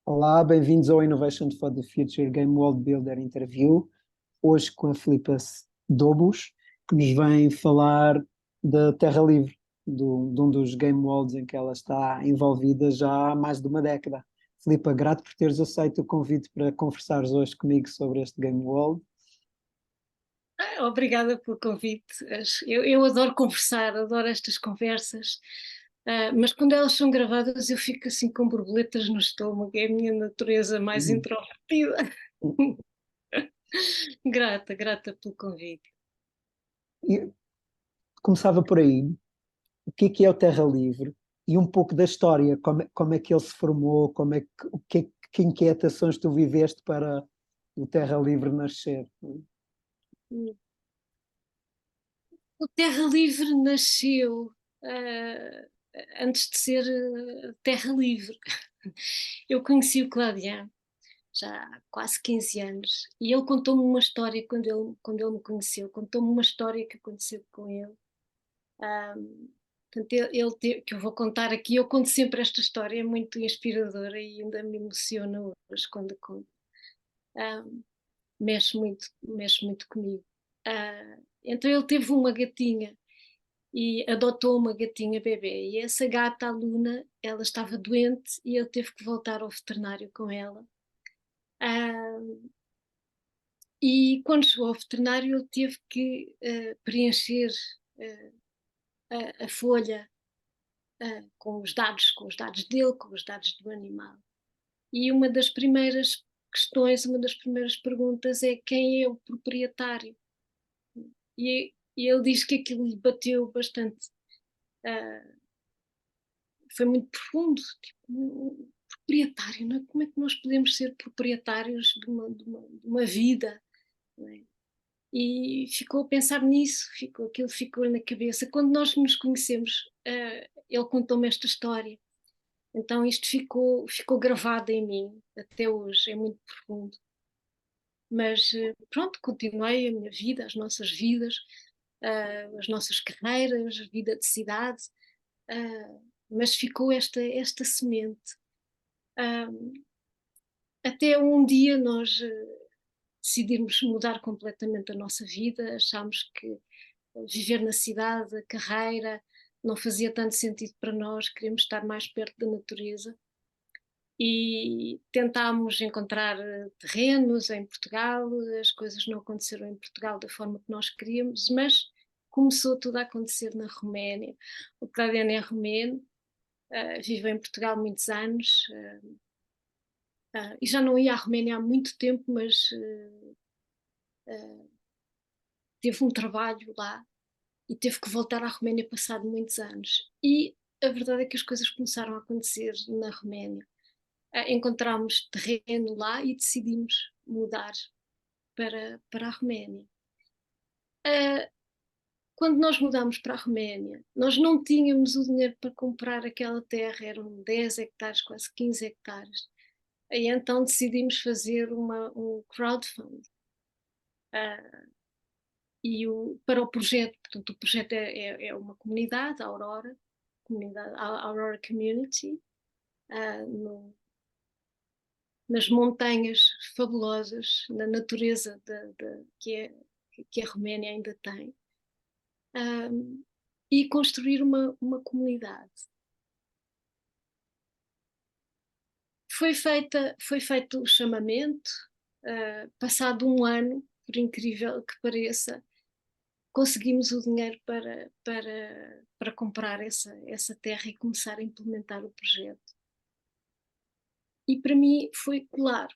Olá, bem-vindos ao Innovation for the Future Game World Builder Interview. Hoje com a Filipa Dobos, que nos vem falar da Terra Livre, de um dos Game Worlds em que ela está envolvida já há mais de uma década. Filipa, grato por teres aceito o convite para conversares hoje comigo sobre este Game World. Obrigada pelo convite. Eu adoro conversar, adoro estas conversas, mas quando elas são gravadas eu fico assim com borboletas no estômago, é a minha natureza mais Uhum. introvertida. Grata pelo convite. E começava por aí. O que é o Terra Livre? E um pouco da história, como é que ele se formou, que inquietações tu viveste para o Terra Livre nascer? O Terra Livre nasceu ah, antes de ser Terra Livre. Eu conheci o Claudian já há quase 15 anos e ele contou-me uma história quando ele me conheceu, contou-me uma história que aconteceu com ele. Portanto, que eu vou contar aqui, eu conto sempre esta história, é muito inspiradora e ainda me emociona hoje quando conto. Um, mexe muito comigo. Então ele teve uma gatinha e adotou uma gatinha bebê e essa gata, a Luna, ela estava doente e ele teve que voltar ao veterinário com ela. Um, e quando chegou ao veterinário ele teve que preencher a folha com os dados dele, com os dados do animal. E uma das primeiras questões, uma das primeiras perguntas é quem é o proprietário. E ele diz que aquilo lhe bateu bastante. Uh, Foi muito profundo. Tipo, um proprietário, não é? Como é que nós podemos ser proprietários de uma vida? Não é? E ficou a pensar nisso, aquilo ficou na cabeça. Quando nós nos conhecemos, ele contou-me esta história. Então isto ficou gravado em mim até hoje, é muito profundo. Mas pronto, continuei a minha vida, as nossas vidas, as nossas carreiras, a vida de cidade, mas ficou esta semente. Até um dia nós decidimos mudar completamente a nossa vida, achámos que viver na cidade, a carreira, não fazia tanto sentido para nós, queríamos estar mais perto da natureza. E tentámos encontrar terrenos em Portugal, as coisas não aconteceram em Portugal da forma que nós queríamos, mas começou tudo a acontecer na Roménia. O Claudiano é romeno, vive em Portugal muitos anos, e já não ia à Roménia há muito tempo, mas teve um trabalho lá e teve que voltar à Roménia passado muitos anos. E a verdade é que as coisas começaram a acontecer na Roménia. Encontramos terreno lá e decidimos mudar para a Roménia. Uh, Quando nós mudámos para a Roménia, nós não tínhamos o dinheiro para comprar aquela terra, eram 10 hectares, quase 15 hectares. E então decidimos fazer um crowdfunding para o projeto. Portanto, o projeto é uma comunidade, a Aurora Community, no, nas montanhas fabulosas, na natureza que a Roménia ainda tem, e construir uma comunidade. Foi feito o chamamento, passado um ano, por incrível que pareça, conseguimos o dinheiro para comprar essa terra e começar a implementar o projeto. E para mim foi claro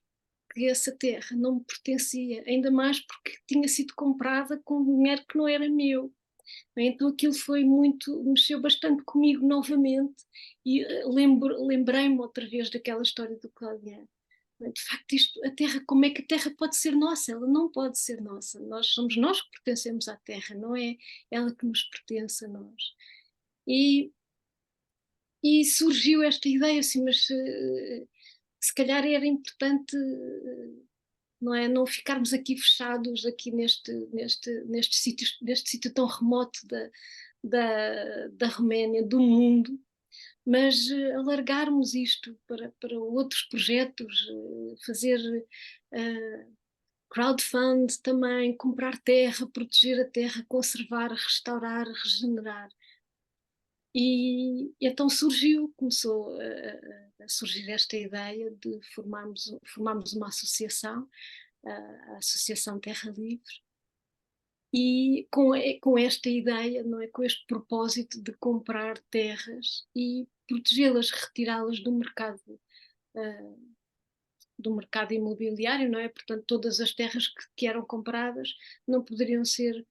que essa terra não me pertencia, ainda mais porque tinha sido comprada com dinheiro que não era meu. Então aquilo mexeu bastante comigo novamente e lembrei-me outra vez daquela história do Claudiano. De facto, a terra, como é que a terra pode ser nossa? Ela não pode ser nossa. Somos nós que pertencemos à terra, não é ela que nos pertence a nós. E, e surgiu esta ideia assim, mas se calhar era importante não é? Não ficarmos aqui fechados aqui neste sítio tão remoto da Roménia, do mundo, mas alargarmos isto para outros projetos, fazer crowdfund também, comprar terra, proteger a terra, conservar, restaurar, regenerar. E então começou a surgir esta ideia de formarmos uma associação, a Associação Terra Livre, e com esta ideia, não é, com este propósito de comprar terras e protegê-las, retirá-las do mercado imobiliário, não é? Portanto, todas as terras que eram compradas não poderiam ser,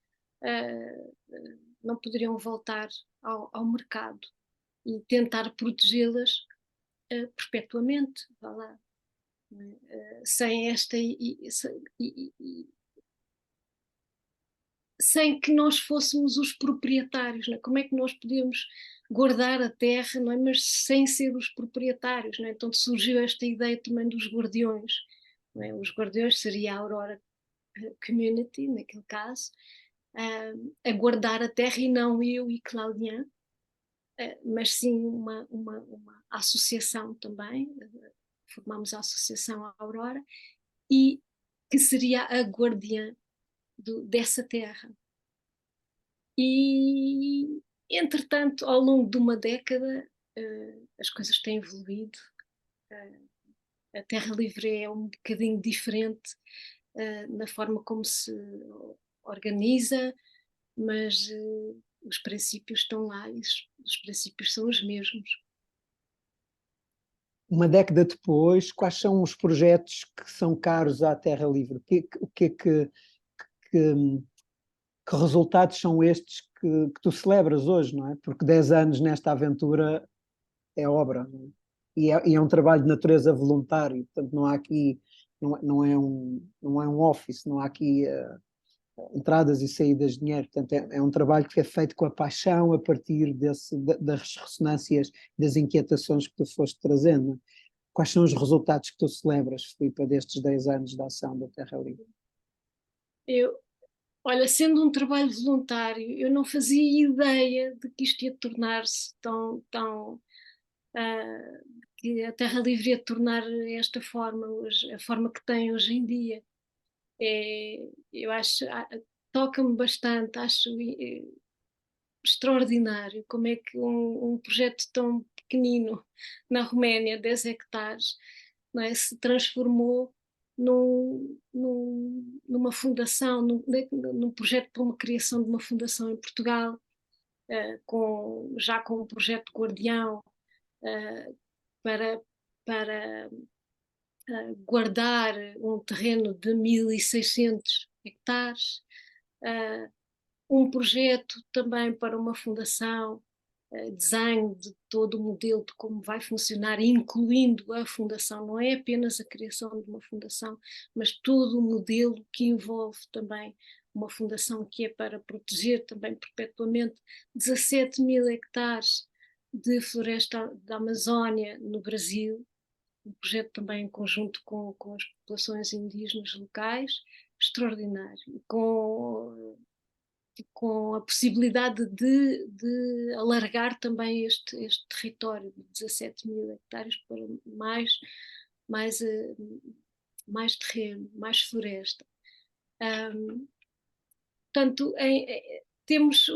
não poderiam voltar ao mercado, e tentar protegê-las perpetuamente, vá lá, sem esta sem que nós fôssemos os proprietários, não é? Como é que nós podíamos guardar a terra, não é? Mas sem ser os proprietários, não é? Então surgiu esta ideia também dos guardiões, não é? Os guardiões seria a Aurora Community, naquele caso, a guardar a terra, e não eu e Claudian, mas sim uma associação também, formámos a Associação Aurora, e que seria a guardiã dessa terra. E, entretanto, ao longo de uma década, as coisas têm evoluído. A Terra Livre é um bocadinho diferente na forma como se organiza, mas os princípios estão lá, e os princípios são os mesmos. Uma década depois, quais são os projetos que são caros à Terra Livre? Que resultados são estes que tu celebras hoje, não é? Porque 10 anos nesta aventura é obra, não é? E é um trabalho de natureza voluntário, portanto não há aqui, não é um office, não há aqui entradas e saídas de dinheiro, portanto é um trabalho que é feito com a paixão a partir das ressonâncias, das inquietações que tu foste trazendo. É? Quais são os resultados que tu celebras, Filipe, destes 10 anos da ação da Terra Livre? Olha, sendo um trabalho voluntário, eu não fazia ideia de que isto ia tornar-se tão que a Terra Livre ia tornar esta forma, a forma que tem hoje em dia. Eu acho, toca-me bastante, acho extraordinário como é que um projeto tão pequenino na Roménia, 10 hectares, não é, se transformou numa fundação, num projeto para uma criação de uma fundação em Portugal, já com um projeto guardião, para, para guardar um terreno de 1.600 hectares, um projeto também para uma fundação, design de todo o modelo de como vai funcionar, incluindo a fundação, não é apenas a criação de uma fundação, mas todo o modelo que envolve também uma fundação que é para proteger também perpetuamente 17.000 hectares de floresta da Amazónia no Brasil, um projeto também em conjunto com as populações indígenas locais, extraordinário, com a possibilidade de alargar também este território de 17.000 hectares para mais, mais terreno, mais floresta. Portanto, temos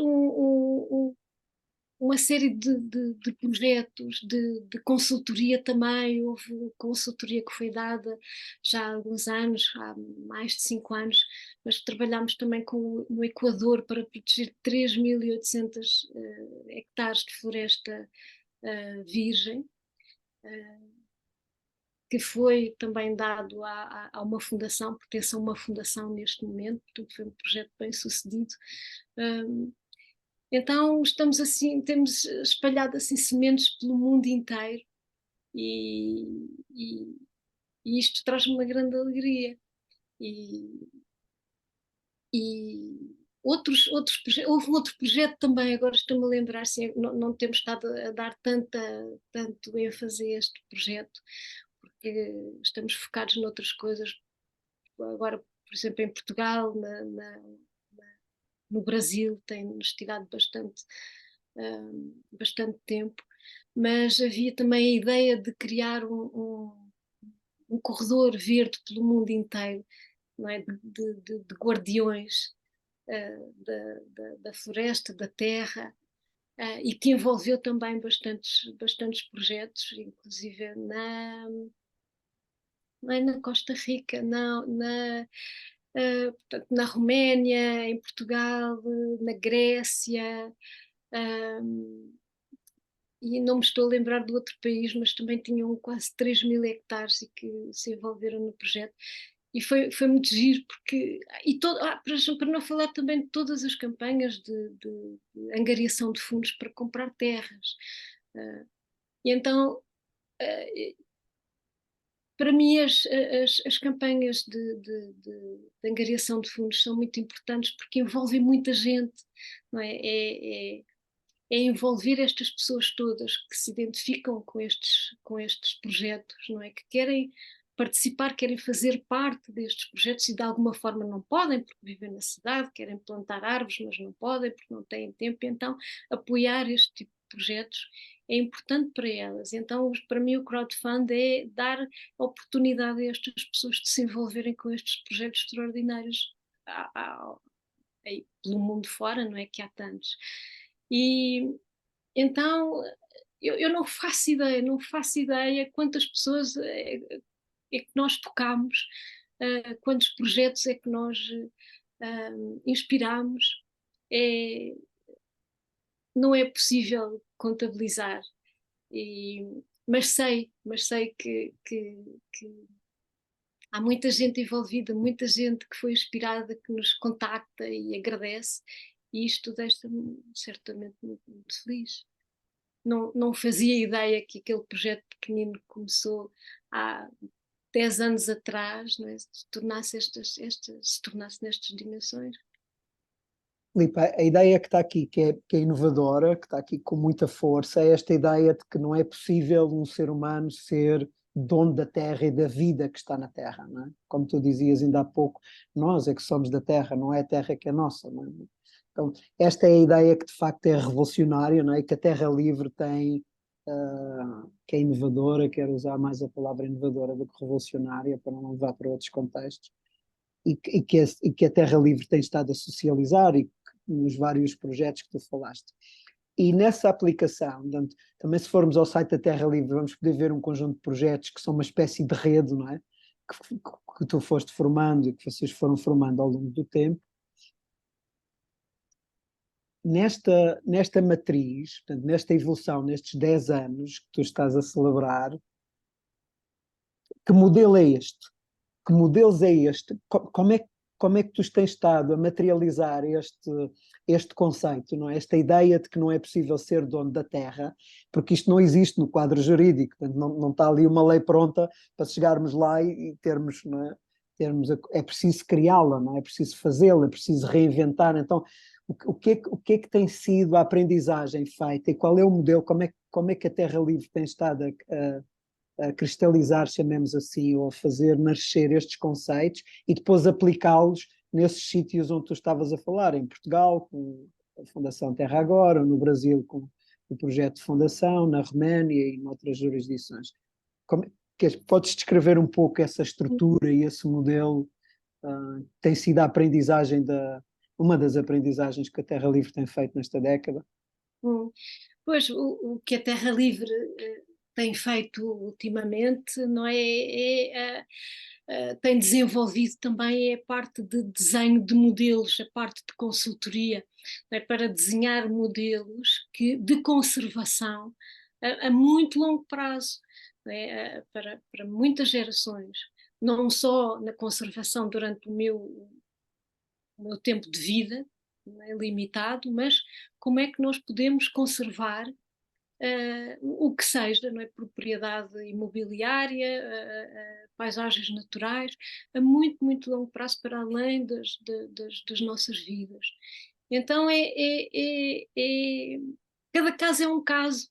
uma série de projetos, de consultoria também. Houve consultoria que foi dada já há alguns anos, há mais de 5 anos, mas trabalhámos também no Equador para proteger 3.800 hectares de floresta virgem, que foi também dado a uma fundação, pertence a uma fundação neste momento, portanto foi um projeto bem sucedido. Então estamos assim, temos espalhado assim sementes pelo mundo inteiro, e isto traz-me uma grande alegria. E houve um outro projeto também, agora estou-me a lembrar, assim, não temos estado a dar tanto ênfase a este projeto, porque estamos focados noutras coisas. Agora, por exemplo, em Portugal, no Brasil, tem-nos tirado bastante tempo, mas havia também a ideia de criar um corredor verde pelo mundo inteiro, não é? De guardiões da floresta, da terra, e que envolveu também bastantes projetos, inclusive na Costa Rica, portanto, na Roménia, em Portugal, na Grécia, e não me estou a lembrar de outro país, mas também tinham quase 3.000 hectares e que se envolveram no projeto. E foi muito giro, porque. Para não falar também de todas as campanhas de angariação de fundos para comprar terras. E então, para mim, as campanhas de angariação de fundos são muito importantes porque envolvem muita gente, não é? É envolver estas pessoas todas que se identificam com estes projetos, não é? Que querem participar, querem fazer parte destes projetos e de alguma forma não podem porque vivem na cidade, querem plantar árvores, mas não podem porque não têm tempo, então apoiar este tipo de projetos é importante para elas. Então, para mim, o crowdfunding é dar oportunidade a estas pessoas de se envolverem com estes projetos extraordinários aí, pelo mundo fora, não é que há tantos. E então eu não faço ideia quantas pessoas é que nós tocamos, quantos projetos é que nós inspiramos. É, não é possível contabilizar, mas sei que há muita gente envolvida, muita gente que foi inspirada, que nos contacta e agradece, e isto deixa-me certamente muito feliz. Não fazia ideia que aquele projeto pequenino que começou há 10 anos atrás, não é? Se tornasse nestas dimensões. Filipe, a ideia que está aqui, que é inovadora, que está aqui com muita força, é esta ideia de que não é possível um ser humano ser dono da Terra e da vida que está na Terra, não é? Como tu dizias ainda há pouco, nós é que somos da Terra, não é a Terra que é nossa, não é? Então, esta é a ideia que de facto é revolucionária, não é? Que a Terra Livre tem, que é inovadora, quero usar mais a palavra inovadora do que revolucionária, para não levar para outros contextos, e que a Terra Livre tem estado a socializar e nos vários projetos que tu falaste. E nessa aplicação, portanto, também se formos ao site da Terra Livre, vamos poder ver um conjunto de projetos que são uma espécie de rede, não é? Que tu foste formando e que vocês foram formando ao longo do tempo. Nesta matriz, portanto, nesta evolução, nestes 10 anos que tu estás a celebrar, que modelo é este? Que modelos é este? Como é que tu tens estado a materializar este conceito, não é? Esta ideia de que não é possível ser dono da terra, porque isto não existe no quadro jurídico, portanto, não está ali uma lei pronta para chegarmos lá e termos, não é? É preciso criá-la, não é? É preciso fazê-la, é preciso reinventar. Então, o que é que tem sido a aprendizagem feita e qual é o modelo, como é que a Terra Livre tem estado a cristalizar, chamemos assim, ou a fazer nascer estes conceitos e depois aplicá-los nesses sítios onde tu estavas a falar, em Portugal, com a Fundação Terra Agora, no Brasil, com o projeto de fundação, na Roménia e em outras jurisdições. Podes descrever um pouco essa estrutura e esse modelo? Tem sido a aprendizagem uma das aprendizagens que a Terra Livre tem feito nesta década? Pois, o que a Terra Livre tem feito ultimamente, não tem desenvolvido também a parte de desenho de modelos, a parte de consultoria, não é, para desenhar modelos de conservação a muito longo prazo, não é, para muitas gerações, não só na conservação durante o meu tempo de vida, não é, limitado, mas como é que nós podemos conservar o que seja, não é? Propriedade imobiliária, paisagens naturais, a muito, muito longo prazo, para além das nossas vidas. Então, cada caso é um caso,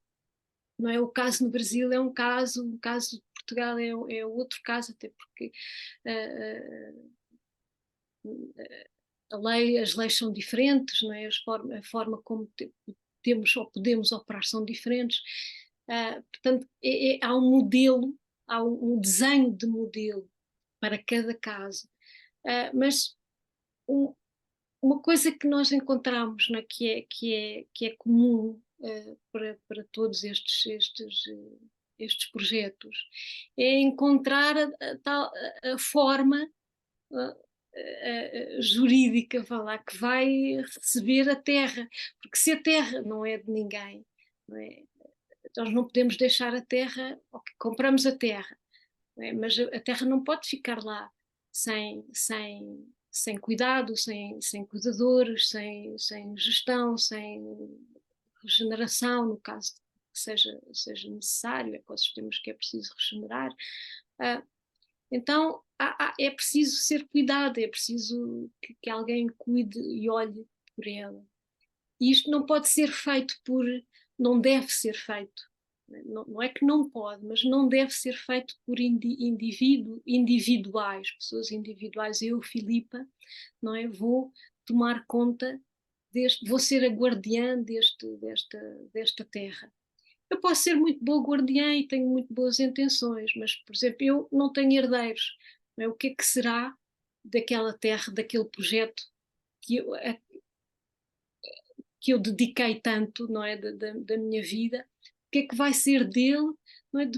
não é? O caso no Brasil é um caso de Portugal é outro caso, até porque as leis são diferentes, não é? A forma como temos ou podemos operar são diferentes. Portanto, há um modelo, há um desenho de modelo para cada caso. Mas um, uma coisa que nós encontramos, né, que é comum para todos estes projetos é encontrar a forma uh, jurídica, vá lá, que vai receber a terra, porque se a terra não é de ninguém, não é? Nós não podemos deixar a terra, ok, compramos a terra, não é? Mas a terra não pode ficar lá sem cuidado, sem cuidadores, sem gestão, sem regeneração, no caso que seja necessário, ecossistemas que é preciso regenerar. Uh, então é preciso ser cuidado, é preciso que alguém cuide e olhe por ela. E isto não pode ser feito não deve ser feito. Não é que não pode, mas não deve ser feito por individuais, pessoas individuais. Eu, Filipa, não é? Vou tomar conta vou ser a guardiã desta terra. Eu posso ser muito boa guardiã e tenho muito boas intenções, mas, por exemplo, eu não tenho herdeiros. Não é? O que será daquela terra, daquele projeto que eu dediquei tanto, não é, da minha vida? O que é que vai ser dele, não é,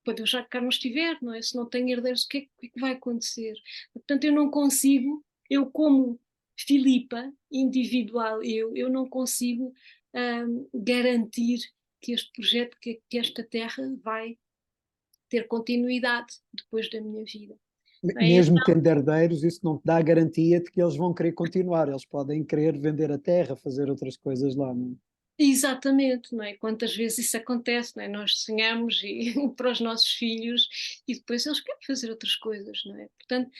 quando eu já cá não estiver, não é? Se não tenho herdeiros, o que é que vai acontecer? Portanto, eu não consigo, eu como Filipa, individual, eu não consigo garantir que este projeto, que esta terra vai ter continuidade depois da minha vida. É, Mesmo tendo herdeiros, isso não te dá a garantia de que eles vão querer continuar. Eles podem querer vender a terra, fazer outras coisas lá. Não é? exatamente, não é? Quantas vezes isso acontece, não é? Nós sonhamos para os nossos filhos e depois eles querem fazer outras coisas, não é? Portanto,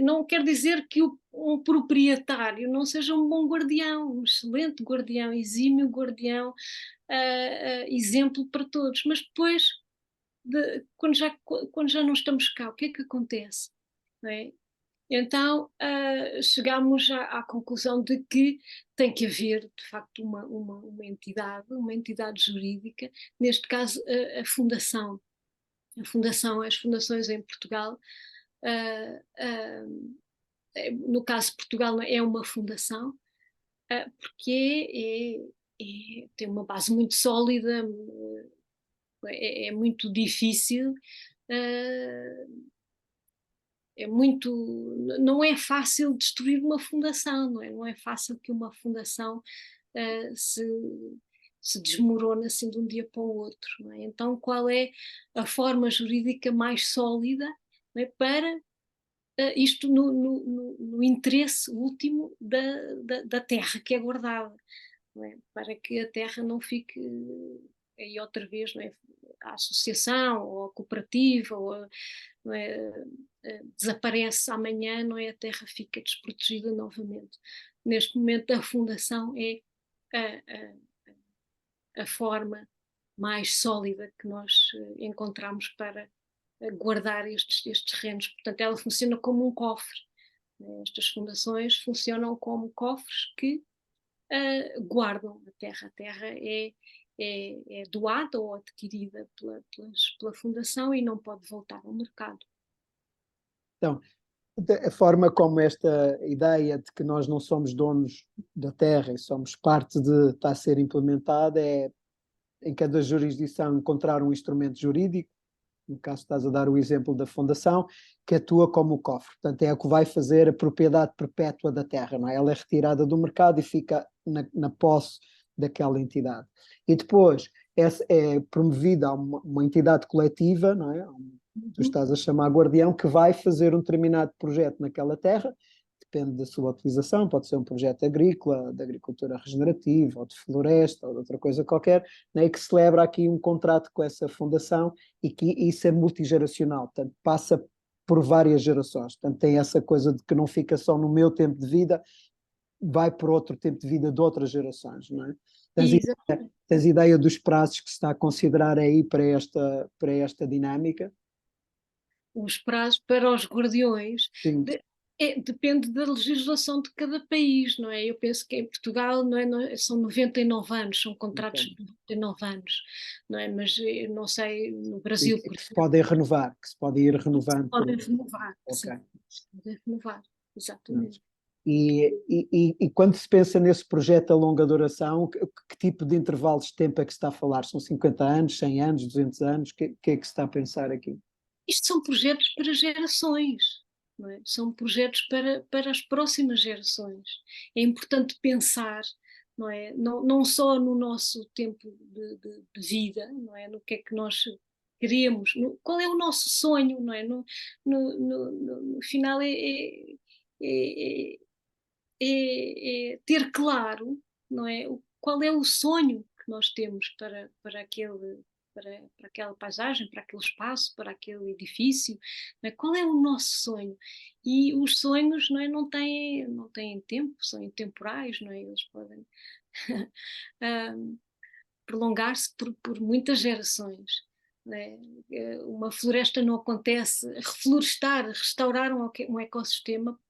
não quer dizer que um proprietário não seja um bom guardião, um excelente guardião, exímio guardião, exemplo para todos, mas depois, quando já não estamos cá, o que é que acontece? Não é? Então, chegámos à conclusão de que tem que haver, de facto, uma entidade jurídica, neste caso, a Fundação. As fundações em Portugal, ah, ah, no caso de Portugal, é uma fundação, porque tem uma base muito sólida, é muito difícil. Uh, não é fácil destruir uma fundação, não é? Não é fácil que uma fundação se desmorone assim de um dia para o outro, não é? Então, qual é a forma jurídica mais sólida, não é, para isto no interesse último da terra que é guardada, não é? Para que a terra não fique aí outra vez, não é? A associação ou a cooperativa ou não é? Desaparece amanhã, não é? A terra fica desprotegida novamente. Neste momento, a fundação é a forma mais sólida que nós encontramos para guardar estes terrenos. Portanto, ela funciona como um cofre. Né? Estas fundações funcionam como cofres que guardam a terra. A terra é doada ou adquirida pela fundação e não pode voltar ao mercado. Então, a forma como esta ideia de que nós não somos donos da terra e somos parte de estar a ser implementada é em cada jurisdição encontrar um instrumento jurídico, no caso estás a dar o exemplo da fundação, que atua como o cofre. Portanto, é o que vai fazer a propriedade perpétua da terra, não é? Ela é retirada do mercado e fica na posse daquela entidade. E depois é promovida uma entidade coletiva, não é? Tu estás a chamar guardião, que vai fazer um determinado projeto naquela terra, depende da sua utilização, pode ser um projeto agrícola, de agricultura regenerativa, ou de floresta, ou de outra coisa qualquer, né, e que celebra aqui um contrato com essa fundação e que isso é multigeracional, portanto passa por várias gerações, portanto tem essa coisa de que não fica só no meu tempo de vida, vai por outro tempo de vida de outras gerações, não é? Tens ideia dos prazos que se está a considerar aí para esta dinâmica? Os prazos para os guardiões. Sim. Depende da legislação de cada país, não é? Eu penso que em Portugal são 99 anos, são contratos Ok. de 99 anos, não é? Mas eu não sei, no E Brasil, por que se exemplo, podem renovar, que se pode ir renovando por. podem renovar, Ok. sim, podem renovar, Não. exatamente. E quando se pensa nesse projeto a longa duração, que tipo de intervalos de tempo é que se está a falar? São 50 anos, 100 anos, 200 anos? O que é que se está a pensar aqui? Isto são projetos para gerações, não é? São projetos para as próximas gerações. É importante pensar, não é? Não só no nosso tempo de vida, não é? No que é que nós queremos, qual é o nosso sonho, não é? No final é, é ter claro, não é? Qual é o sonho que nós temos para aquela paisagem, para aquele espaço, para aquele edifício, não é? Qual é o nosso sonho? E os sonhos, não é, não têm tempo, são intemporais, não é? Eles podem prolongar-se por muitas gerações. Não é? Uma floresta não acontece, reflorestar, restaurar um ecossistema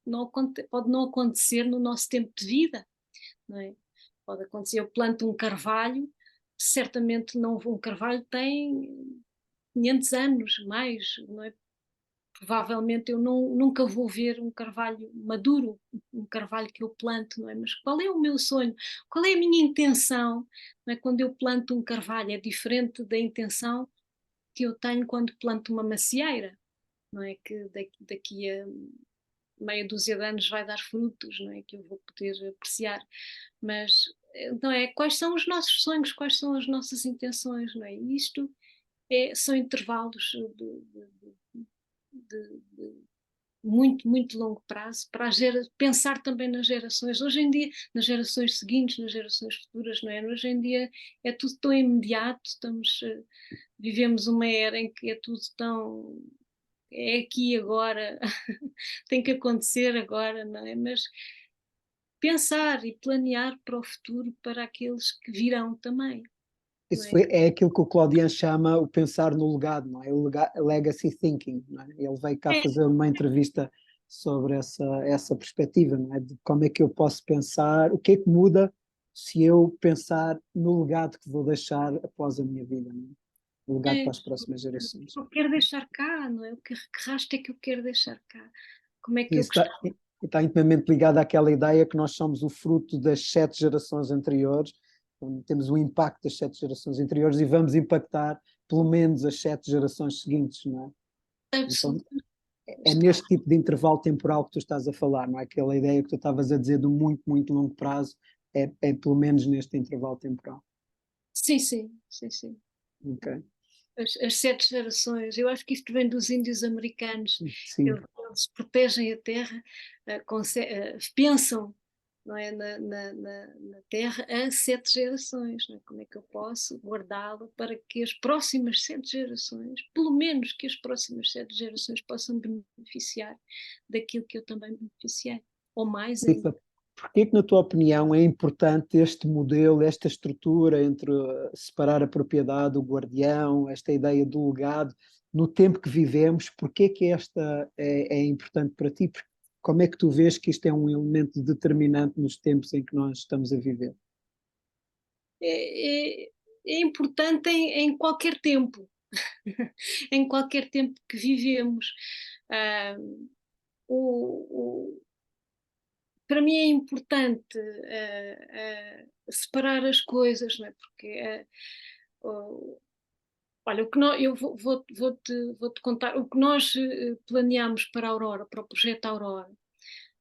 pode não acontecer no nosso tempo de vida, não é? Pode acontecer, eu planto um carvalho, certamente não, um carvalho tem 500 anos mais, não é? Provavelmente eu nunca vou ver um carvalho maduro, um carvalho que eu planto, não é? Mas qual é o meu sonho? Qual é a minha intenção? Não é? Quando eu planto um carvalho é diferente da intenção que eu tenho quando planto uma macieira, não é? Que daqui a meia dúzia de anos vai dar frutos, não é? Que eu vou poder apreciar. Mas não é? Quais são os nossos sonhos? Quais são as nossas intenções? Não é? E isto são intervalos de muito, muito longo prazo para pensar também nas gerações. Hoje em dia, nas gerações seguintes, nas gerações futuras, não é? Hoje em dia é tudo tão imediato, vivemos uma era em que é tudo tão. É aqui agora, tem que acontecer agora, não é? Mas pensar e planear para o futuro, para aqueles que virão também, não é? É aquilo que o Claudian chama o pensar no legado, não é? Legacy thinking, não é? Ele veio cá É, fazer uma entrevista sobre essa perspectiva, não é? De como é que eu posso pensar, o que é que muda se eu pensar no legado que vou deixar após a minha vida, não é? O legado é, para as próximas gerações. eu quero deixar cá, não é? Que rastro é que eu quero deixar cá? Como é E que eu isso está intimamente ligado àquela ideia que nós somos o fruto das 7 gerações anteriores, temos o impacto das 7 gerações anteriores e vamos impactar pelo menos as 7 gerações seguintes, não é? Então absolutamente é está? neste tipo de intervalo temporal que tu estás a falar, não é? Aquela ideia que tu estavas a dizer do muito, muito longo prazo, é pelo menos neste intervalo temporal. Sim, sim, sim, sim. Ok? As 7 gerações, eu acho que isto vem dos índios americanos, Sim. eles protegem a terra, pensam, não é, na terra a 7 gerações, não é? Como é que eu posso guardá-la para que as próximas 7 gerações, pelo menos que as próximas 7 gerações possam beneficiar daquilo que eu também beneficiei, ou mais ainda. Porquê que, na tua opinião, é importante este modelo, esta estrutura entre separar a propriedade, o guardião, esta ideia do legado, no tempo que vivemos? Porquê que esta é importante para ti? Como é que tu vês que isto é um elemento determinante nos tempos em que nós estamos a viver? É, é- é importante em qualquer tempo, em qualquer tempo que vivemos. Ah, o, o- para mim é importante separar as coisas, não é? Porque olha, eu vou-te contar o que nós planeámos para a Aurora, para o projeto Aurora,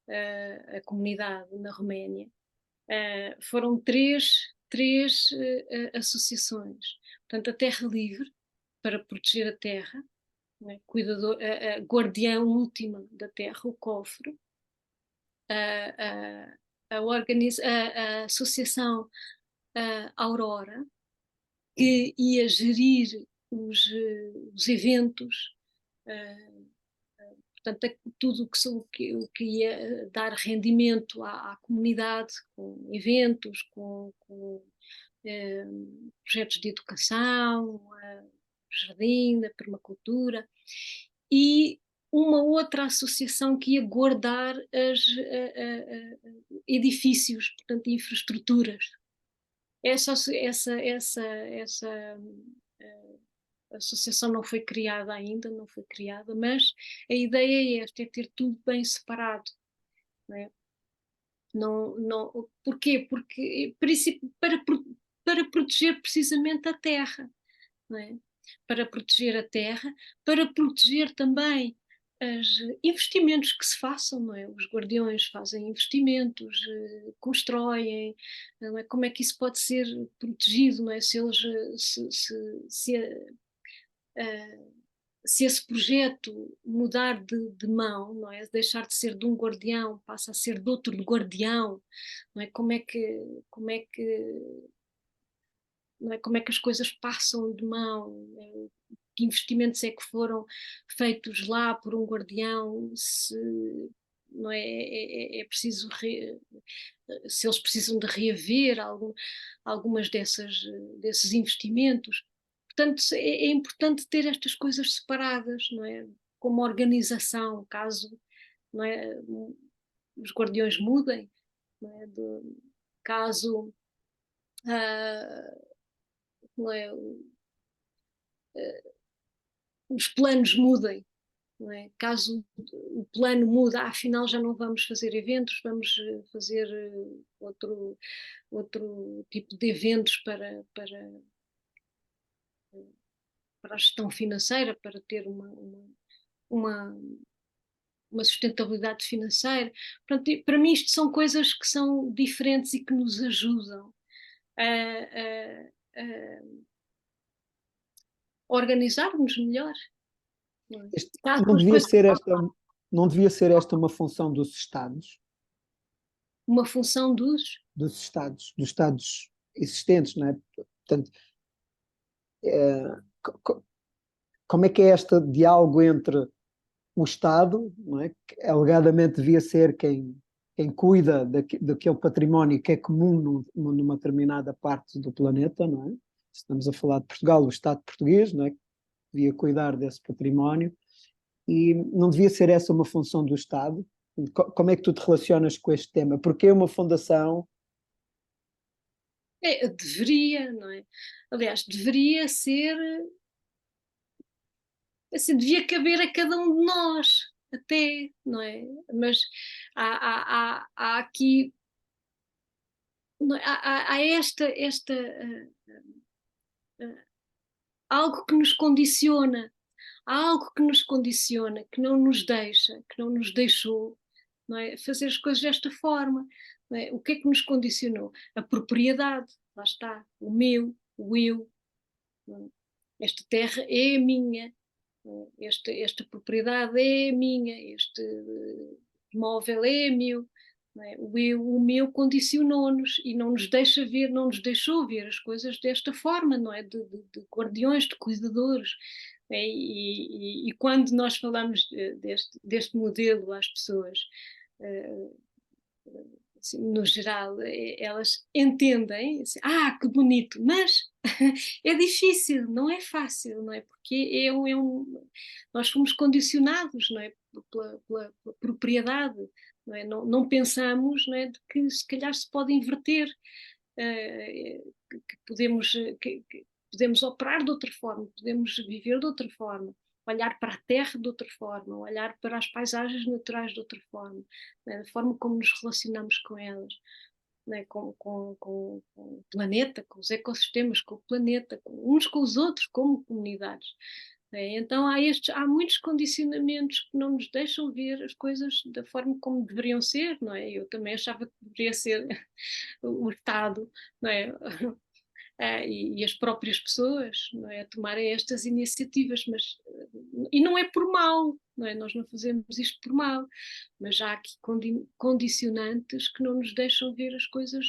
a comunidade na Roménia. Foram três associações. Portanto, a Terra Livre, para proteger a terra, né? Cuidador, a guardiã última da terra, o cofre, a, a Associação Aurora, que ia gerir os eventos, uh, portanto, tudo o que ia dar rendimento à comunidade, com eventos, com projetos de educação, jardim, da permacultura, e uma outra associação que ia guardar edifícios, portanto, infraestruturas. Essa associação não foi criada ainda, não foi criada, mas a ideia é esta, é ter tudo bem separado. Não é? Porquê? Porque para proteger precisamente a terra, não é? Para proteger a terra, para proteger também os investimentos que se façam, não é? Os guardiões fazem investimentos, constroem, não é? Como é que isso pode ser protegido, não é? Se eles, se esse projeto mudar de mão, não é? Deixar de ser de um guardião, passa a ser de outro guardião, não é? Como é que as coisas passam de mão, que investimentos é que foram feitos lá por um guardião, se não é preciso se eles precisam de reaver algumas desses investimentos. Portanto, é importante ter estas coisas separadas, não é? Como organização, caso, não é, os guardiões mudem, não é? Caso não é, os planos mudem, não é? Caso o plano mude, afinal já não vamos fazer eventos, vamos fazer outro tipo de eventos para a gestão financeira, para ter uma, uma sustentabilidade financeira. Portanto, para mim isto são coisas que são diferentes e que nos ajudam a organizarmos melhor. Não é? Não devia ser esta, não devia ser esta uma função dos Estados? Uma função Dos Estados existentes, não é? Portanto, como é que é este diálogo entre o Estado, não é? Que alegadamente devia ser quem cuida daquele património que é comum numa determinada parte do planeta, não é? Estamos a falar de Portugal, o Estado português, não é? Que devia cuidar desse património, e não devia ser essa uma função do Estado? Como é que tu te relacionas com este tema? Porque uma fundação... deveria, não é? Aliás, deveria ser, assim, devia caber a cada um de nós, até, não é? Mas há aqui, não é? Há esta uh, algo que nos condiciona, há algo que nos condiciona, que não nos deixa, que não nos deixou, não é? Fazer as coisas desta forma. Não é? O que é que nos condicionou? A propriedade, lá está, o meu, o eu. Não é? Esta terra é minha, esta propriedade é minha, este imóvel é meu. Não é? O meu condicionou-nos e não nos deixa ver, não nos deixou ver as coisas desta forma, não é? De guardiões, de cuidadores. É? E quando nós falamos deste modelo às pessoas, uh, assim, no geral, elas entendem, assim, que bonito, mas é difícil, não é fácil, não é? Porque nós fomos condicionados, não é? Pela propriedade, não é? Não pensamos, não é? De que se calhar se pode inverter, que podemos, que podemos operar de outra forma, podemos viver de outra forma, olhar para a terra de outra forma, olhar para as paisagens naturais de outra forma, né? A forma como nos relacionamos com elas, né? Com o planeta, com os ecossistemas, com o planeta, uns com os outros, como comunidades. Né? Então há muitos condicionamentos que não nos deixam ver as coisas da forma como deveriam ser, não é? Eu também achava que deveria ser o Estado, não é? E as próprias pessoas, não é, a tomarem estas iniciativas, mas e não é por mal, não é? Nós não fazemos isto por mal, mas há aqui condicionantes que não nos deixam ver as coisas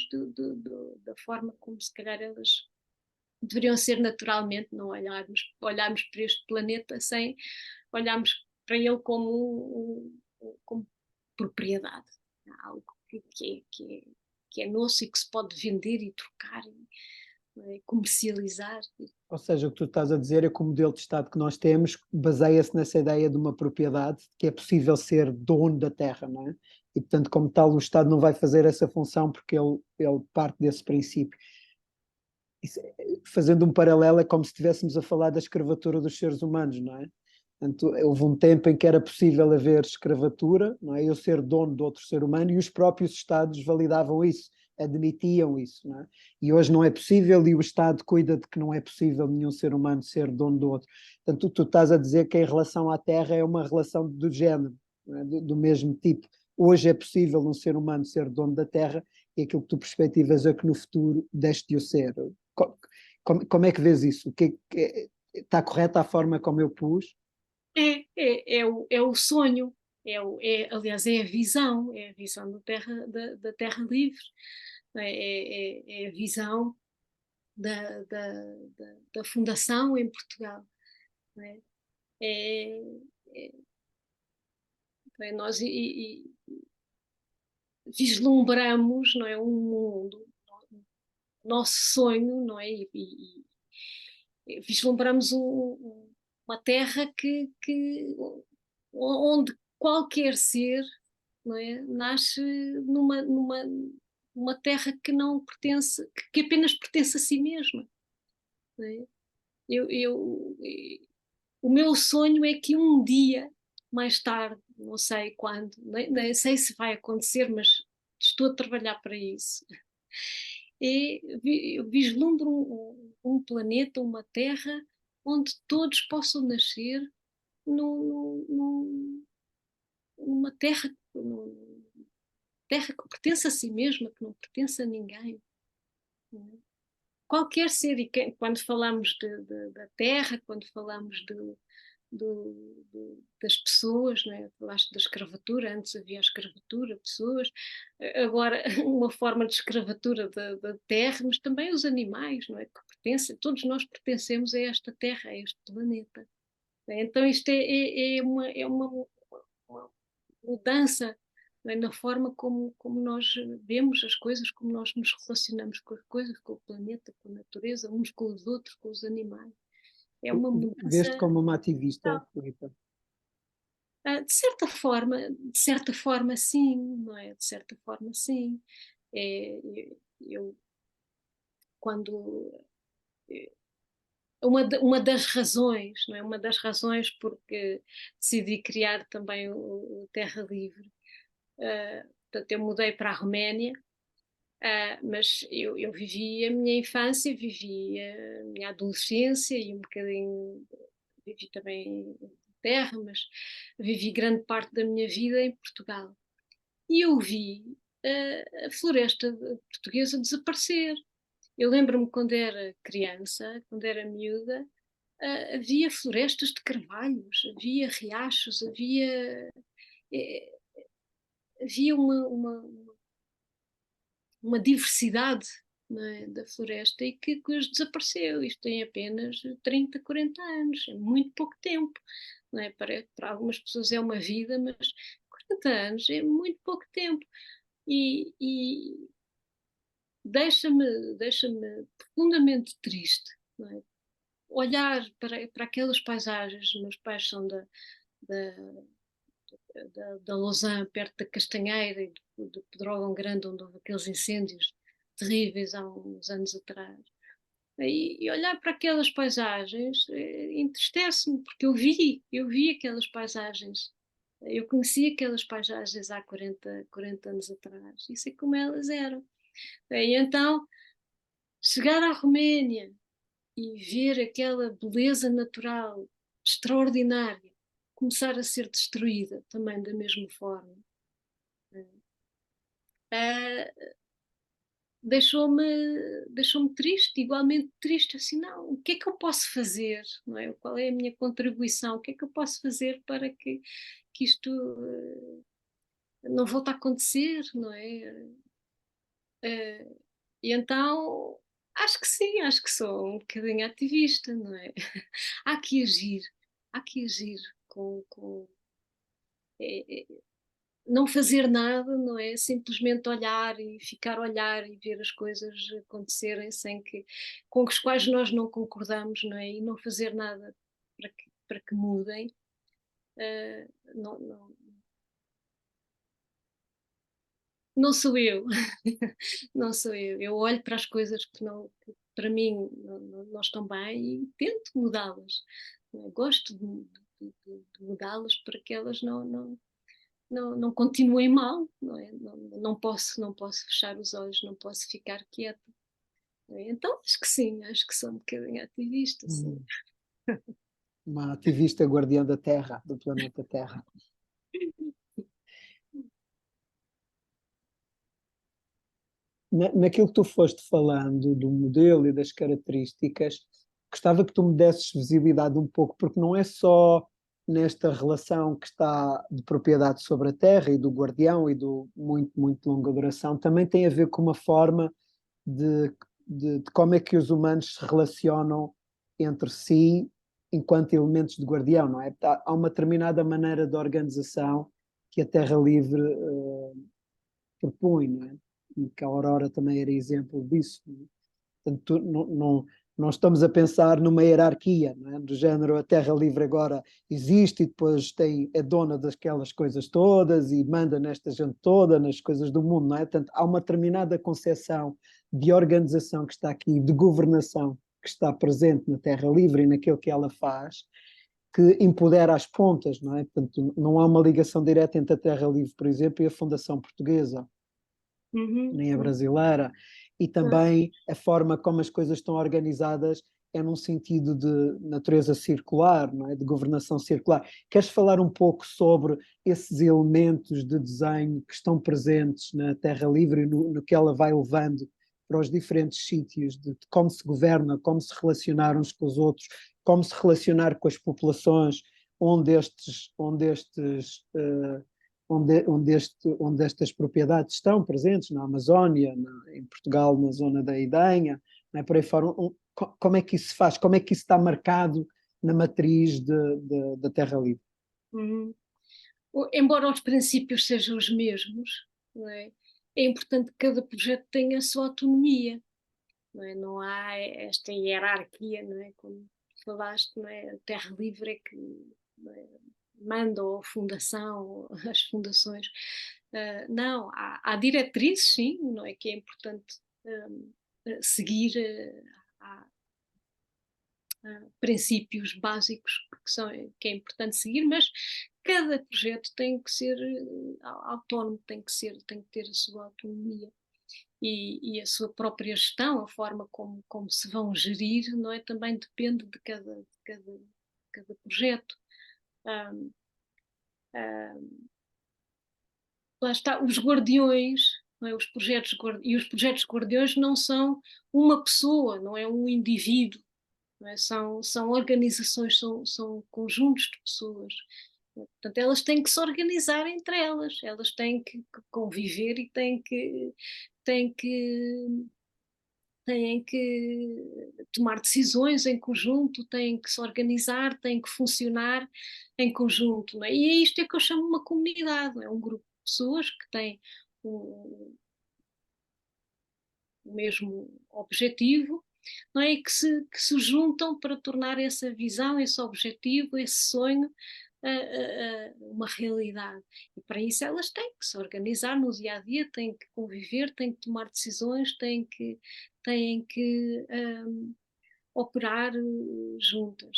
da forma como se calhar elas deveriam ser naturalmente, não olharmos para este planeta sem olharmos para ele como propriedade, algo que é nosso e que se pode vender e trocar não é? Comercializar. Ou seja, o que tu estás a dizer é que o modelo de Estado que nós temos baseia-se nessa ideia de uma propriedade, que é possível ser dono da terra, não é? E, portanto, como tal, o Estado não vai fazer essa função porque ele parte desse princípio. Isso, fazendo um paralelo, é como se estivéssemos a falar da escravatura dos seres humanos, não é? Portanto, houve um tempo em que era possível haver escravatura, não é? Eu ser dono de outro ser humano, e os próprios Estados validavam isso, admitiam isso, não é? E hoje não é possível, e o Estado cuida de que não é possível nenhum ser humano ser dono do outro. Portanto, tu estás a dizer que em relação à Terra é uma relação do género, não é? do mesmo tipo. Hoje é possível um ser humano ser dono da Terra, e aquilo que tu perspectivas é que no futuro deixe de o ser. Como é que vês isso? Está correta a forma como eu pus? É o sonho, aliás, é a visão da terra livre, é a visão da fundação em Portugal. Não é? É, é, nós vislumbramos, não é, um mundo, nosso sonho, não é? Vislumbramos uma terra onde qualquer ser, não é, nasce numa terra que não pertence, que apenas pertence a si mesma. Não é? eu, eu, o meu sonho é que um dia, mais tarde, não sei quando, nem sei se vai acontecer, mas estou a trabalhar para isso. Eu vislumbro um planeta, uma terra, onde todos possam nascer numa terra que pertence a si mesma, que não pertence a ninguém. Não é? Qualquer ser, quando falamos da terra, quando falamos das pessoas, não é? Falaste da escravatura, antes havia a escravatura, pessoas, agora uma forma de escravatura da terra, mas também os animais, não é? Que pertencem, todos nós pertencemos a esta terra, a este planeta. Então isto é uma mudança, não é? Na forma como nós vemos as coisas, como nós nos relacionamos com as coisas, com o planeta, com a natureza, uns com os outros, com os animais. É uma Veste mudança. como uma ativista, Filipe? De certa forma, sim, não é? De certa forma, sim. É, eu, quando uma das razões, não é? Uma das razões porque decidi criar também o Terra Livre. Portanto, eu mudei para a Roménia, mas eu vivi a minha infância, vivi a minha adolescência e um bocadinho, vivi também em terra, mas vivi grande parte da minha vida em Portugal. E eu vi a floresta portuguesa desaparecer. Eu lembro-me quando era criança, quando era miúda, havia florestas de carvalhos, havia riachos, eh, havia uma diversidade, não é, da floresta e que hoje desapareceu. Isto tem apenas 30, 40 anos, é muito pouco tempo. Não é? Para algumas pessoas é uma vida, mas 40 anos é muito pouco tempo. E deixa-me profundamente triste, não é? Olhar para aquelas paisagens. Meus pais são da, da Lausanne, perto da Castanheira e do Pedrógão Grande, onde houve aqueles incêndios terríveis há uns anos atrás. E olhar para aquelas paisagens entristece-me, porque eu vi aquelas paisagens, eu conheci aquelas paisagens há 40 anos atrás, e sei como elas eram. E então, chegar à Roménia e ver aquela beleza natural extraordinária começar a ser destruída também da mesma forma, uh, deixou-me triste, igualmente triste, assim, não, o que é que eu posso fazer, não é? Qual é a minha contribuição, o que é que eu posso fazer para que isto não volte a acontecer, não é? E então, acho que sim, acho que sou um bocadinho ativista, não é? Há que agir, há que agir com, é, é, não fazer nada, não é? Simplesmente olhar e ficar a olhar e ver as coisas acontecerem com as quais nós não concordamos, não é? E não fazer nada para que mudem. Não, não, não sou eu, não sou eu. Eu olho para as coisas que para mim não estão bem e tento mudá-las. Gosto de mudá-las para que elas não continuem mal, não é? Não posso fechar os olhos, não posso ficar quieta. Não é? Então acho que sim, acho que sou um bocadinho ativista, sim. Hum. Uma ativista guardiã da Terra, do planeta Terra. Naquilo que tu foste falando do modelo e das características, gostava que tu me desses visibilidade um pouco, porque não é só nesta relação que está de propriedade sobre a terra e do guardião e do muito longa duração, também tem a ver com uma forma de, de como é que os humanos se relacionam entre si enquanto elementos de guardião, não é? Há uma determinada maneira de organização que a Terra Livre propõe, não é? E que a Aurora também era exemplo disso. Não é? Portanto, não estamos a pensar numa hierarquia, não é? Do género a Terra Livre agora existe e depois é dona daquelas coisas todas e manda nesta gente toda, nas coisas do mundo, não é? Portanto, há uma determinada concepção de organização que está aqui, de governação que está presente na Terra Livre e naquilo que ela faz, que empodera as pontas, não é? Portanto, não há uma ligação direta entre a Terra Livre, por exemplo, e a Fundação Portuguesa nem a brasileira, e também a forma como as coisas estão organizadas é num sentido de natureza circular, não é? De governação circular. Queres falar um pouco sobre esses elementos de desenho que estão presentes na Terra Livre e no que ela vai levando para os diferentes sítios, de como se governa, como se relacionar uns com os outros, como se relacionar com as populações onde estas propriedades estão presentes, na Amazónia, em Portugal, na zona da Idenha, não é? Por aí fora, como é que isso se faz? Como é que isso está marcado na matriz da Terra Livre? Uhum. Embora os princípios sejam os mesmos, não é? É importante que cada projeto tenha a sua autonomia, não é? Não há esta hierarquia, não é? Como falaste, não é? A Terra Livre é que, não é? Manda, ou a fundação, ou as fundações. Não, há diretrizes, sim, não é? Que é importante seguir, há princípios básicos que é importante seguir, mas cada projeto tem que ser autónomo, tem que ter a sua autonomia e a sua própria gestão, a forma como se vão gerir, não é? Também depende de cada projeto. Um, Lá está, os guardiões, não é? E os projetos guardiões não são uma pessoa, não é um indivíduo, não é? São organizações, são conjuntos de pessoas. Portanto, elas têm que se organizar entre elas têm que conviver e têm que, têm que tomar decisões em conjunto, têm que se organizar, têm que funcionar em conjunto. Não é? E é isto é que eu chamo uma comunidade, não é? Um grupo de pessoas que têm o mesmo objetivo, não é? E que se juntam para tornar essa visão, esse objetivo, esse sonho uma realidade. E para isso elas têm que se organizar no dia a dia, têm que conviver, têm que tomar decisões, têm que operar juntas,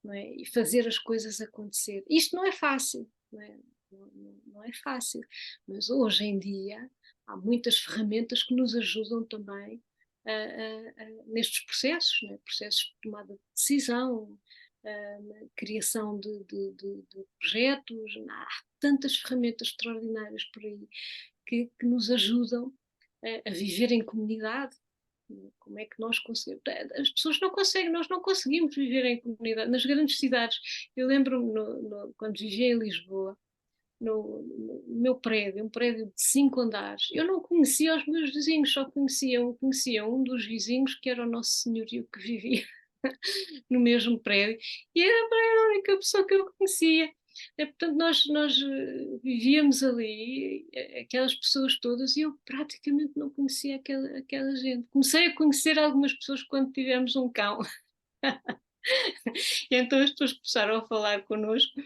não é? E fazer as coisas acontecer. Isto não é fácil, não é? Não é fácil, mas hoje em dia há muitas ferramentas que nos ajudam também nestes processos, né? Processos de tomada de decisão, criação de projetos. Há tantas ferramentas extraordinárias por aí que nos ajudam a viver em comunidade. Como é que nós conseguimos? As pessoas não conseguem, nós não conseguimos viver em comunidade. Nas grandes cidades, eu lembro-me quando vivia em Lisboa, no meu prédio, um prédio de 5 andares, eu não conhecia os meus vizinhos, só conhecia um dos vizinhos que era o nosso senhorio que vivia no mesmo prédio, e era a única pessoa que eu conhecia. Portanto, nós vivíamos ali, aquelas pessoas todas, e eu praticamente não conhecia aquela gente. Comecei a conhecer algumas pessoas quando tivemos um cão. E então as pessoas começaram a falar connosco,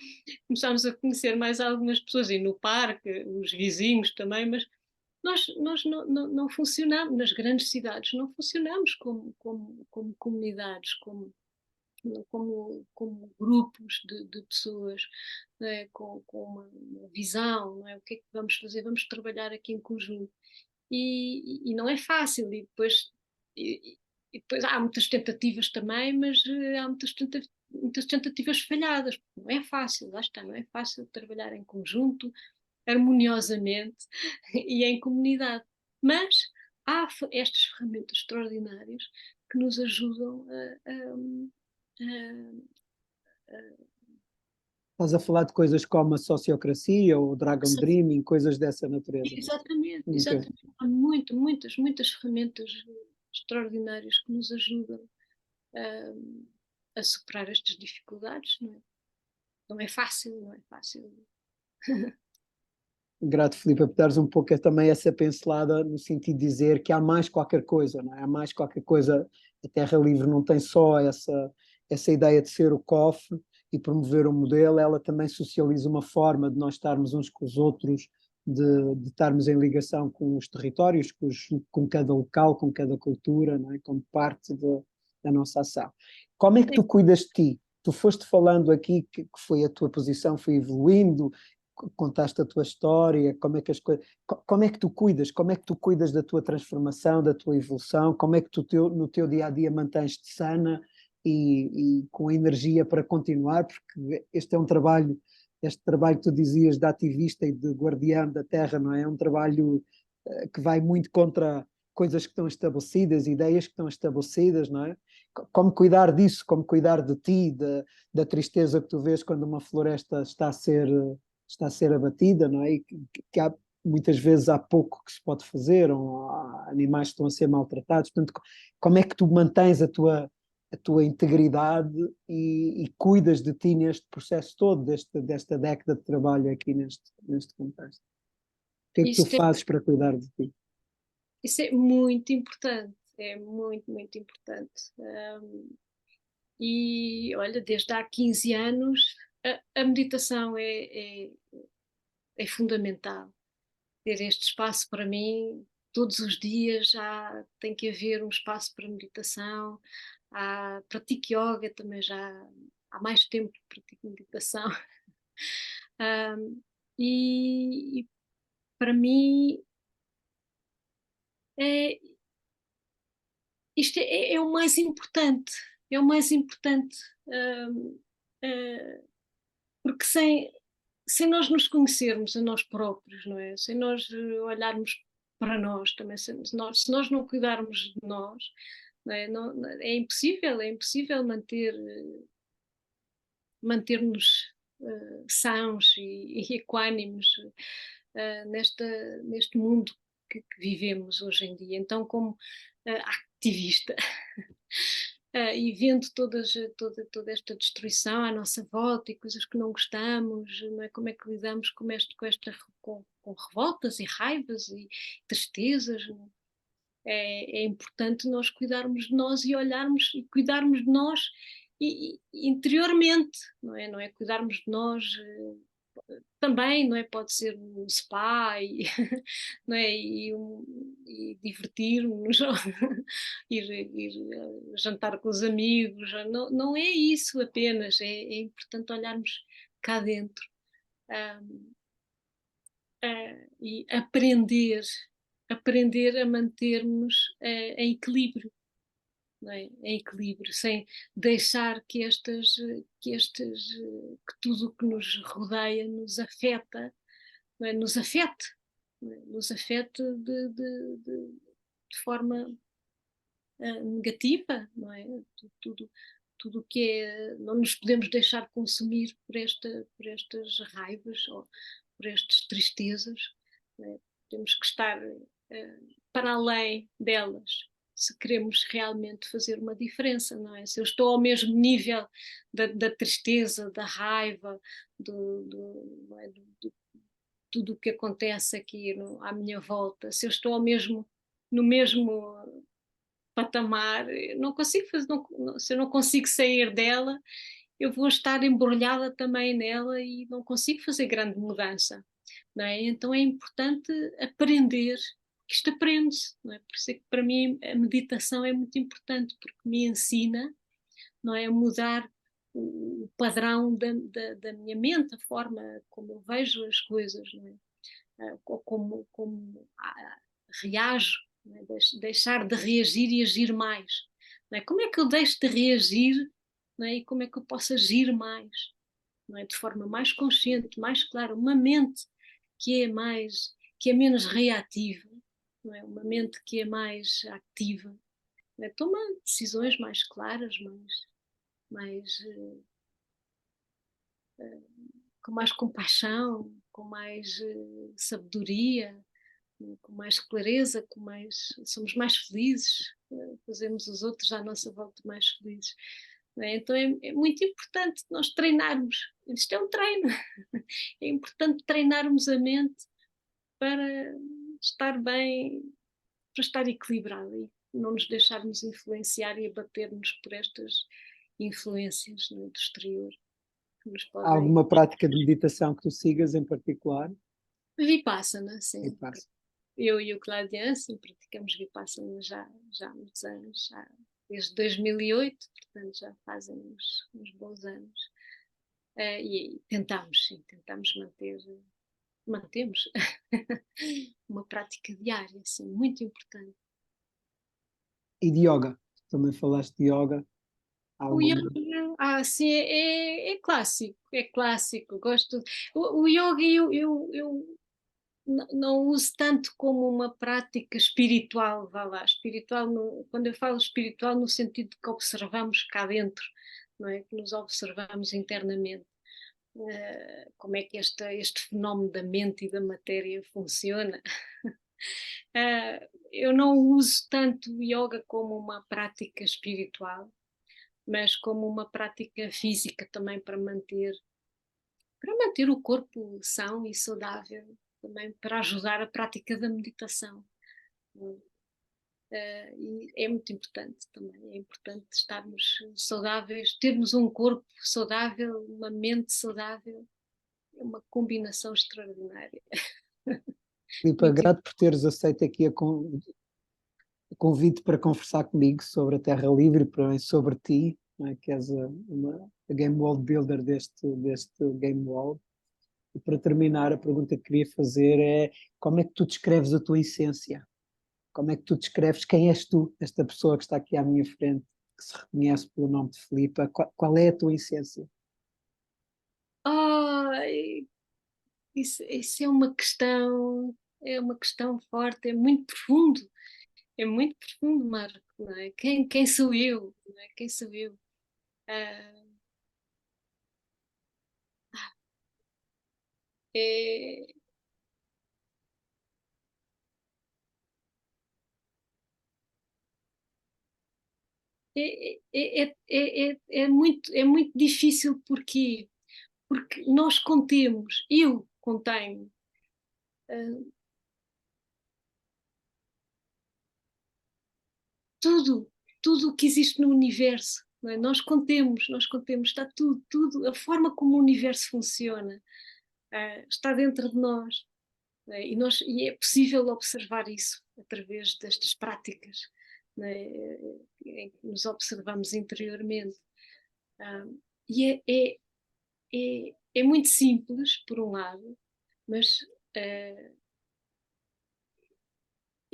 começámos a conhecer mais algumas pessoas, e no parque, os vizinhos também, mas nós não funcionamos, nas grandes cidades, não funcionamos como comunidades, como grupos de pessoas, não é? Com uma visão, não é? O que é que vamos fazer? Vamos trabalhar aqui em conjunto. E não é fácil, e, e depois há muitas tentativas também, mas há muitas tentativas falhadas. Não é fácil, lá está, não é fácil trabalhar em conjunto, harmoniosamente e em comunidade. Mas há estas ferramentas extraordinárias que nos ajudam a Estás a falar de coisas como a sociocracia ou o Dragon a Dreaming, coisas dessa natureza. Exatamente, Ok. exatamente. Há muitas ferramentas extraordinárias que nos ajudam a superar estas dificuldades, não é? Não é fácil, não é fácil. Grato, Filipe, por dares um pouco também essa pincelada no sentido de dizer que há mais qualquer coisa, não é? Há mais qualquer coisa. A Terra Livre não tem só essa ideia de ser o cofre e promover um modelo, ela também socializa uma forma de nós estarmos uns com os outros, de estarmos em ligação com os territórios, com cada local, com cada cultura, não é? Como parte da nossa ação. Como é que tu cuidas de ti? Tu foste falando aqui que foi a tua posição, foi evoluindo, contaste a tua história, como é que as coisas, como é que tu cuidas, como é que tu cuidas da tua transformação, da tua evolução, como é que tu no teu dia a dia mantens-te sana e com energia para continuar, porque este é um trabalho, este trabalho que tu dizias de ativista e de guardião da terra, não é? É um trabalho que vai muito contra coisas que estão estabelecidas, ideias que estão estabelecidas, não é? Como cuidar disso, como cuidar de ti, da tristeza que tu vês quando uma floresta está a ser abatida, não é? E que há, muitas vezes há pouco que se pode fazer, ou há animais que estão a ser maltratados. Portanto, como é que tu mantens a tua integridade e cuidas de ti neste processo todo, desta década de trabalho aqui neste contexto? O que é que tu Isso é, fazes para cuidar de ti? isso é muito importante, é muito importante. E olha, desde há 15 anos a meditação é fundamental. Ter este espaço para mim, todos os dias já tem que haver um espaço para meditação. Pratico yoga também já há mais tempo que pratico meditação. Um, e para mim é, isto é o mais importante, é o mais importante, um, uh, porque sem nós nos conhecermos a nós próprios, não é? Sem nós olharmos para nós também, se nós não cuidarmos de nós, não é? É impossível manter-nos sãos e equânimes neste mundo que vivemos hoje em dia. Então, como ativista, e vendo toda esta destruição à nossa volta e coisas que não gostamos, não é? Como é que lidamos com revoltas e raivas e tristezas? É importante nós cuidarmos de nós e olharmos e cuidarmos de nós interiormente, não é? Não é cuidarmos de nós também, não é? Pode ser um spa não é? E divertir-nos, ir jantar com os amigos, não é isso apenas, é importante olharmos cá dentro, um, e aprender a mantermos em equilíbrio, não é? Em equilíbrio, sem deixar que tudo o que nos rodeia nos afeta, não é? Nos afete, não é? Nos afete de forma negativa, não é? Tudo o que é, não nos podemos deixar consumir por estas raivas ou por estas tristezas, não é? Temos que estar para além delas, se queremos realmente fazer uma diferença, não é? Se eu estou ao mesmo nível da tristeza, da raiva, não é? Tudo o que acontece aqui à minha volta, se eu estou no mesmo patamar, não consigo fazer, se eu não consigo sair dela, eu vou estar embrulhada também nela e não consigo fazer grande mudança, não é? Então é importante aprender, que isto aprende-se, não é? Por isso é que para mim a meditação é muito importante, porque me ensina, não é, a mudar o padrão da minha mente, a forma como eu vejo as coisas, não é? Como reajo, não é? Deixar de reagir e agir mais. Não é? Como é que eu deixo de reagir, não é? E como é que eu posso agir mais? Não é? De forma mais consciente, mais clara, uma mente que é menos reativa, não é? Uma mente que é mais ativa, não é? Toma decisões mais claras, mais com mais compaixão, com mais sabedoria, com mais clareza, somos mais felizes, fazemos os outros à nossa volta mais felizes. Então é muito importante nós treinarmos. Isto é um treino. É importante treinarmos a mente para estar bem, para estar equilibrada e não nos deixarmos influenciar e abater-nos por estas influências, do exterior que nos Há podem. alguma prática de meditação que tu sigas em particular? Vipassana, E sim. passa. Eu e o Claudian, sim, praticamos Vipassana já há muitos anos, desde 2008, portanto já fazem uns bons anos. E tentamos, sim, mantemos uma prática diária, sim, muito importante. E de yoga? Também falaste de yoga. Há O alguma... yoga, sim, é clássico, é clássico. Gosto. O yoga eu não uso tanto como uma prática espiritual, vá lá, espiritual, quando eu falo espiritual no sentido de que observamos cá dentro, não é? Que nos observamos internamente, como é que este fenómeno da mente e da matéria funciona. Eu não uso tanto o yoga como uma prática espiritual, mas como uma prática física também para manter o corpo são e saudável, também para ajudar a prática da meditação. E é muito importante também, é importante estarmos saudáveis, termos um corpo saudável, uma mente saudável, é uma combinação extraordinária. Filipa, Muito grato por teres aceito aqui o convite para conversar comigo sobre a Terra Livre, para, sobre ti, não é? Que és a Game World Builder deste Game World. E para terminar, a pergunta que queria fazer é como é que tu descreves a tua essência? Como é que tu descreves quem és tu, esta pessoa que está aqui à minha frente, que se reconhece pelo nome de Filipa? Qual é a tua essência? Ai, isso é uma questão forte, é muito profundo, Marco, não é? Quem sou eu? Não é? Quem sou eu? Ah, é, é muito difícil porque nós eu contenho ah, tudo, tudo o que existe no universo. Não é? Nós contemos, está tudo, a forma como o universo funciona, está dentro de nós. Não é? E é possível observar isso através destas práticas, não é? Em que nos observamos interiormente. Ah, e é muito simples, por um lado, mas uh,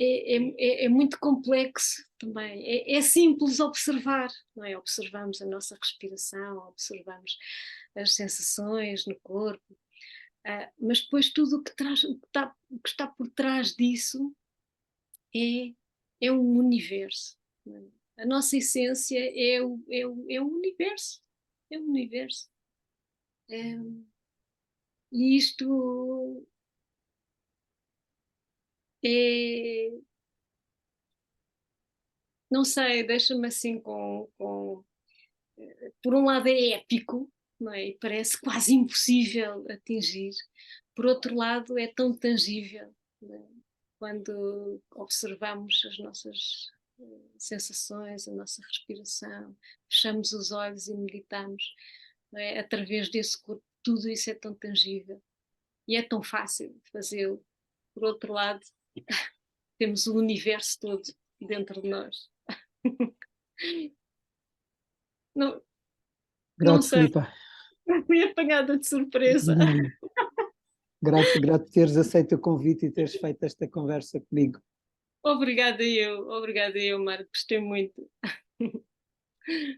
é muito complexo também. É simples observar, não é? Observamos a nossa respiração, observamos as sensações no corpo, mas depois tudo o que está por trás disso é, é um universo. Não é? A nossa essência é o universo. É o universo. É, e isto é, não sei, deixa-me assim por um lado é épico, não é? E parece quase impossível atingir, por outro lado é tão tangível, não é? Quando observamos as nossas sensações, a nossa respiração, fechamos os olhos e meditamos, não é? Através desse corpo, tudo isso é tão tangível e é tão fácil de fazê-lo. Por outro lado, temos o universo todo dentro de nós. Não, não Grato, sei, Filipa. fui apanhada de surpresa. Grato, grato teres aceito o convite e teres feito esta conversa comigo. Obrigada eu, Marco, gostei muito.